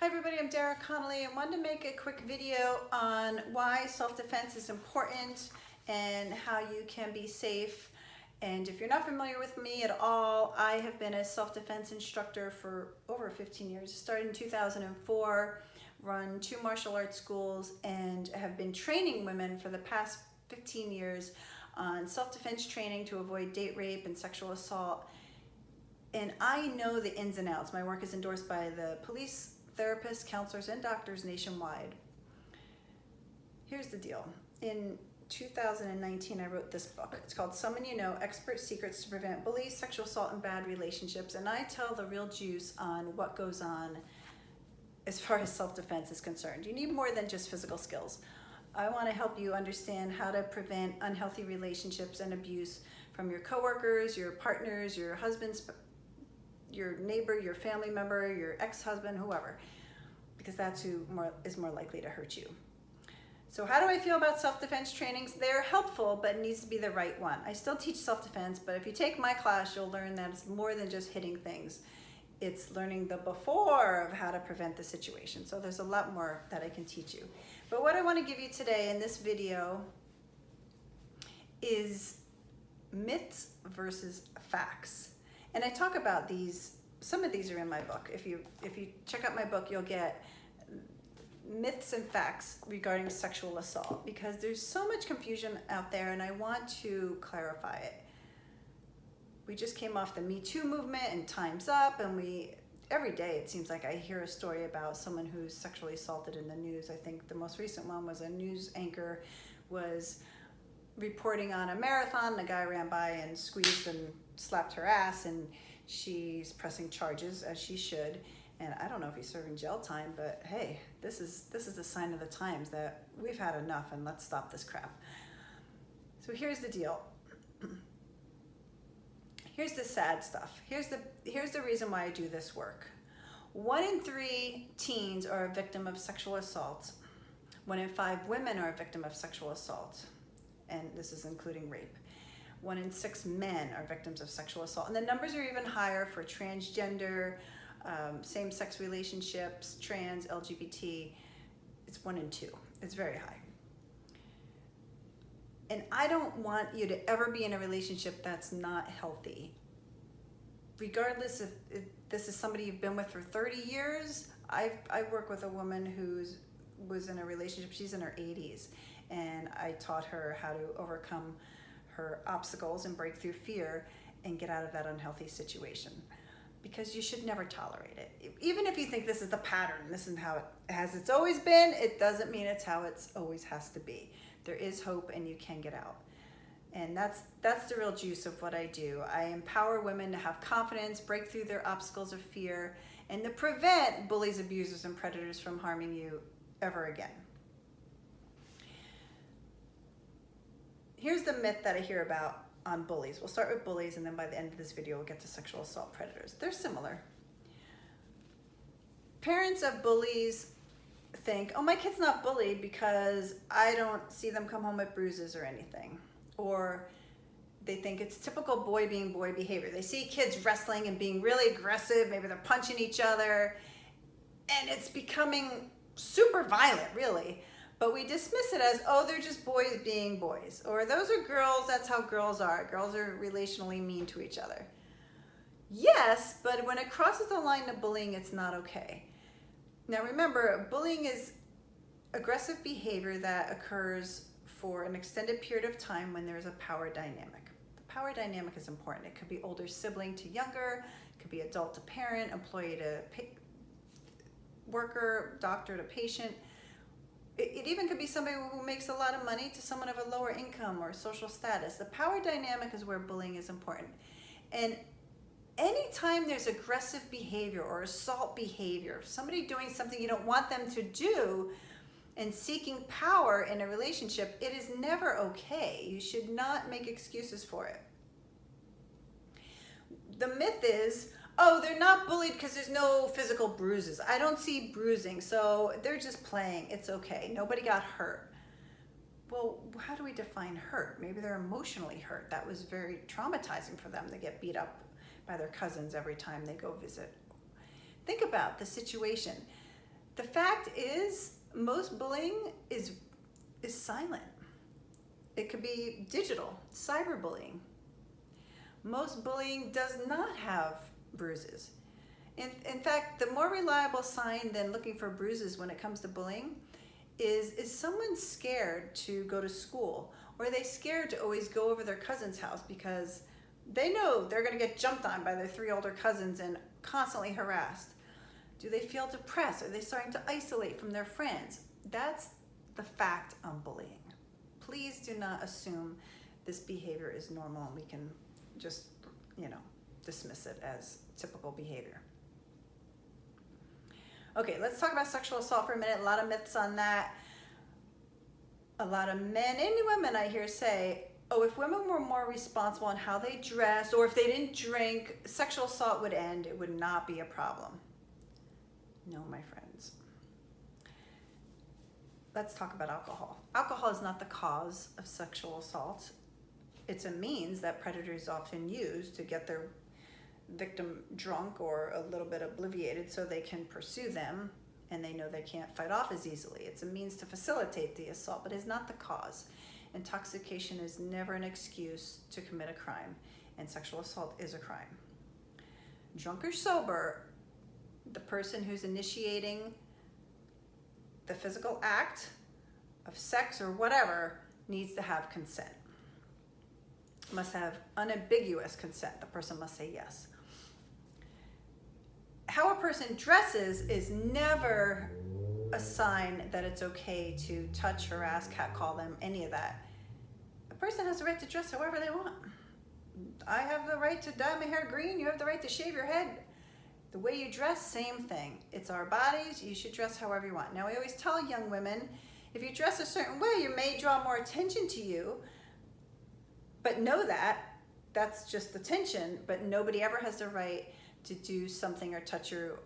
everybody, I'm Dara Connolly. I wanted to make a quick video on why self-defense is important and how you can be safe. And if you're not familiar with me at all, I have been a self-defense instructor for over 15 years. Started in 2004, run 2 martial arts schools, and have been training women for the past 15 years on self-defense training to avoid date rape and sexual assault. And I know the ins and outs. My work is endorsed by the police, therapists, counselors, and doctors nationwide. Here's the deal. In 2019, I wrote this book. It's called Someone You Know, Expert Secrets to Prevent Bullies, Sexual Assault, and Bad Relationships. And I tell the real juice on what goes on as far as self-defense is concerned. You need more than just physical skills. I want to help you understand how to prevent unhealthy relationships and abuse from your coworkers, your partners, your husbands, your neighbor, your family member, your ex-husband, whoever, because that's who is more likely to hurt you. So how do I feel about self-defense trainings? They're helpful, but it needs to be the right one. I still teach self-defense, but if you take my class, you'll learn that it's more than just hitting things. It's learning the before of how to prevent the situation. So there's a lot more that I can teach you. But what I want to give you today in this video is myths versus facts. And I talk about these, some of these are in my book. If you check out my book, you'll get myths and facts regarding sexual assault, because there's so much confusion out there and I want to clarify it. We just came off the Me Too movement and Time's Up, and every day it seems like I hear a story about someone who's sexually assaulted in the news. I think the most recent one was a news anchor was reporting on a marathon. A guy ran by and squeezed and slapped her ass, and she's pressing charges, as she should. And I don't know if he's serving jail time, but hey, this is a sign of the times that we've had enough and let's stop this crap. So here's the deal. Here's the sad stuff. Here's the reason why I do this work. 1 in 3 teens are a victim of sexual assault. 1 in 5 women are a victim of sexual assault, and this is including rape. 1 in 6 men are victims of sexual assault. And the numbers are even higher for transgender, same-sex relationships, trans, LGBT. It's 1 in 2. It's very high. And I don't want you to ever be in a relationship that's not healthy. Regardless if this is somebody you've been with for 30 years, I work with a woman who was in a relationship. She's in her 80s, and I taught her how to overcome her obstacles and break through fear and get out of that unhealthy situation, because you should never tolerate it. Even if you think this is the pattern, this is how it's always been, it doesn't mean it's how it's always has to be. There is hope and you can get out. And that's the real juice of what I do. I empower women to have confidence, break through their obstacles of fear, and to prevent bullies, abusers, and predators from harming you ever again. Here's the myth that I hear about on bullies. We'll start with bullies, and then by the end of this video, we'll get to sexual assault predators. They're similar. Parents of bullies think, oh, my kid's not bullied because I don't see them come home with bruises or anything. Or they think it's typical boy being boy behavior. They see kids wrestling and being really aggressive. Maybe they're punching each other, and it's becoming super violent, really. But we dismiss it as, oh, they're just boys being boys. Or those are girls, that's how girls are. Girls are relationally mean to each other. Yes, but when it crosses the line to bullying, it's not okay. Now remember, bullying is aggressive behavior that occurs for an extended period of time when there's a power dynamic. The power dynamic is important. It could be older sibling to younger, it could be adult to parent, employee to worker, doctor to patient. It even could be somebody who makes a lot of money to someone of a lower income or social status. The power dynamic is where bullying is important. And anytime there's aggressive behavior or assault behavior, somebody doing something you don't want them to do and seeking power in a relationship, it is never okay. You should not make excuses for it. The myth is, oh, they're not bullied because there's no physical bruises. I don't see bruising, so they're just playing. It's okay. Nobody got hurt. Well, how do we define hurt? Maybe they're emotionally hurt. That was very traumatizing for them. They get beat up by their cousins every time they go visit. Think about the situation. The fact is, most bullying is silent. It could be digital, cyberbullying. Most bullying does not have bruises. In fact, the more reliable sign than looking for bruises when it comes to bullying is someone scared to go to school, or are they scared to always go over their cousin's house because they know they're going to get jumped on by their 3 older cousins and constantly harassed? Do they feel depressed? Are they starting to isolate from their friends? That's the fact on bullying. Please do not assume this behavior is normal and we can just, dismiss it as typical behavior. Okay, let's talk about sexual assault for a minute. A lot of myths on that. A lot of men and women I hear say, oh, if women were more responsible in how they dress, or if they didn't drink, sexual assault would end. It would not be a problem. No, my friends. Let's talk about alcohol. Alcohol is not the cause of sexual assault. It's a means that predators often use to get their victim drunk or a little bit obliviated so they can pursue them, and they know they can't fight off as easily. It's a means to facilitate the assault, but it's not the cause. Intoxication is never an excuse to commit a crime, and sexual assault is a crime. Drunk or sober, the person who's initiating the physical act of sex or whatever needs to have consent. Must have unambiguous consent. The person must say yes. How a person dresses is never a sign that it's okay to touch, harass, catcall them, any of that. A person has the right to dress however they want. I have the right to dye my hair green. You have the right to shave your head. The way you dress, same thing. It's our bodies. You should dress however you want. Now, I always tell young women, if you dress a certain way, you may draw more attention to you, but know that that's just attention, but nobody ever has the right to do something or touch you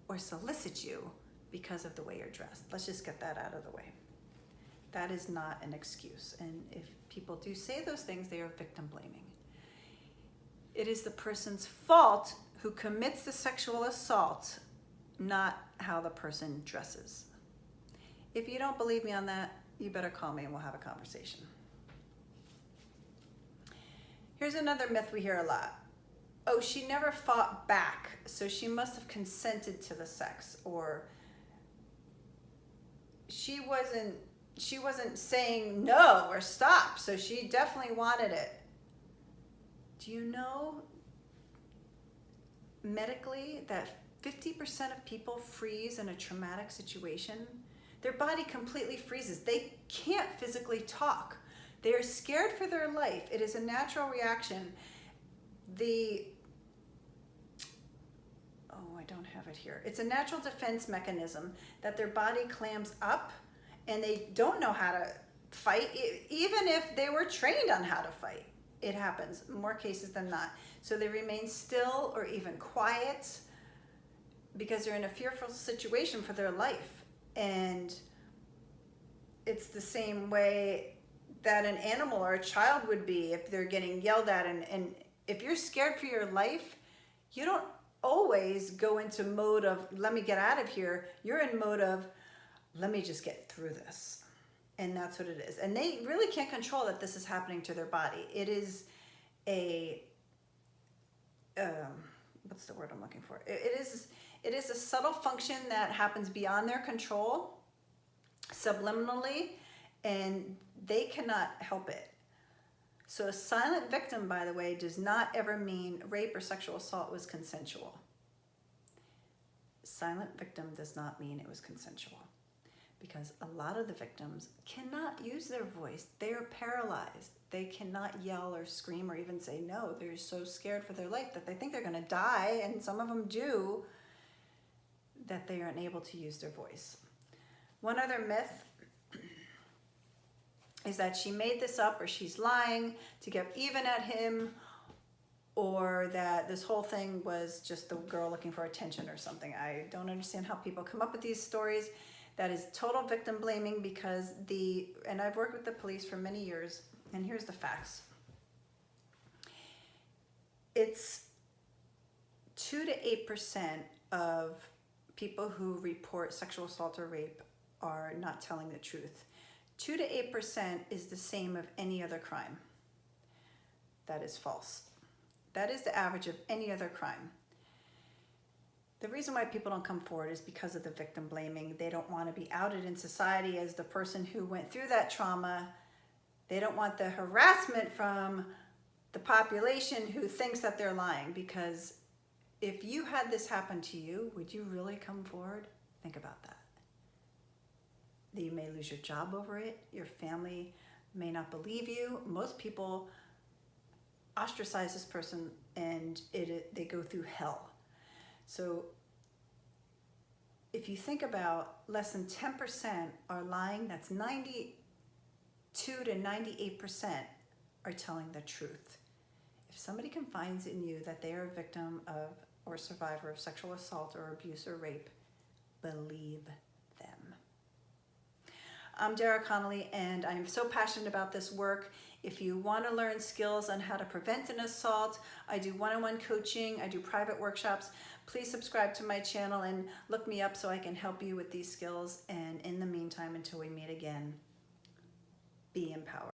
or solicit you because of the way you're dressed. Let's just get that out of the way. That is not an excuse. And if people do say those things, they are victim blaming. It is the person's fault who commits the sexual assault, not how the person dresses. If you don't believe me on that, you better call me and we'll have a conversation. Here's another myth we hear a lot. Oh, she never fought back, so she must have consented to the sex, or she wasn't saying no or stop, so she definitely wanted it. Do you know medically that 50% of people freeze in a traumatic situation? Their body completely freezes. They can't physically talk. They are scared for their life. It is a natural reaction. I don't have it here. It's a natural defense mechanism that their body clams up and they don't know how to fight, even if they were trained on how to fight. It happens more cases than not. So they remain still or even quiet because they're in a fearful situation for their life. And it's the same way that an animal or a child would be if they're getting yelled at. And if you're scared for your life, you don't always go into mode of, let me get out of here. You're in mode of, let me just get through this. And that's what it is. And they really can't control that this is happening to their body. It is a, what's the word I'm looking for? It is a subtle function that happens beyond their control, subliminally, and they cannot help it. So a silent victim, by the way, does not ever mean rape or sexual assault was consensual. Silent victim does not mean it was consensual, because a lot of the victims cannot use their voice. They are paralyzed. They cannot yell or scream or even say no. They're so scared for their life that they think they're going to die, and some of them do, that they are unable to use their voice. One other myth is that she made this up, or she's lying to get even at him, or that this whole thing was just the girl looking for attention or something. I don't understand how people come up with these stories. That is total victim blaming, because and I've worked with the police for many years, and here's the facts. It's 2 to 8% of people who report sexual assault or rape are not telling the truth. 2 to 8% is the same of any other crime. That is false. That is the average of any other crime. The reason why people don't come forward is because of the victim blaming. They don't want to be outed in society as the person who went through that trauma. They don't want the harassment from the population who thinks that they're lying, because if you had this happen to you, would you really come forward? Think about that. You may lose your job over it. Your family may not believe you. Most people ostracize this person and they go through hell. So if you think about less than 10% are lying, that's 92 to 98% are telling the truth. If somebody confides in you that they are a victim of or survivor of sexual assault or abuse or rape, believe them. I'm Dara Connolly, and I'm so passionate about this work. If you want to learn skills on how to prevent an assault, I do one-on-one coaching, I do private workshops. Please subscribe to my channel and look me up so I can help you with these skills. And in the meantime, until we meet again, be empowered.